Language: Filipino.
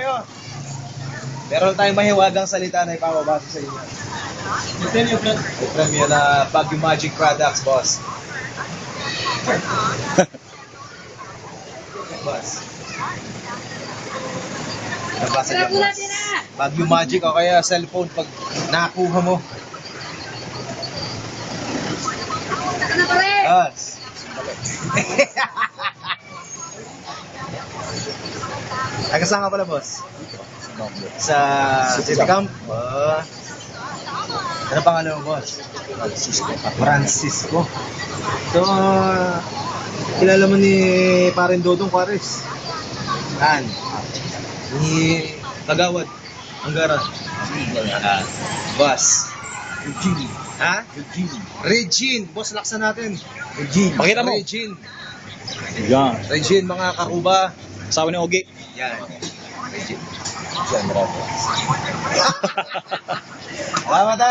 kayo. Meron tayong mahiwagang salita na ipapabasa sa inyo. May premyo na Baguio Magic Products, boss. Boss. Nabasa niyo, boss. Baguio Magic o kaya cellphone pag nakuha mo. Boss. Taga saan ka pala, boss? Sa City Camp? Ano pangalan mo, boss? Francisco. So, kilala mo ni Parin Dodong Juarez? Saan? Ni Kagawad Anggara. Boss. Regine. Ha? Regine. Boss, laksan natin. Regine. Pakita mo. Regine. Yan. Regine, mga kakuba. Asawa ni Ogie. Yan. Regine. Salamat.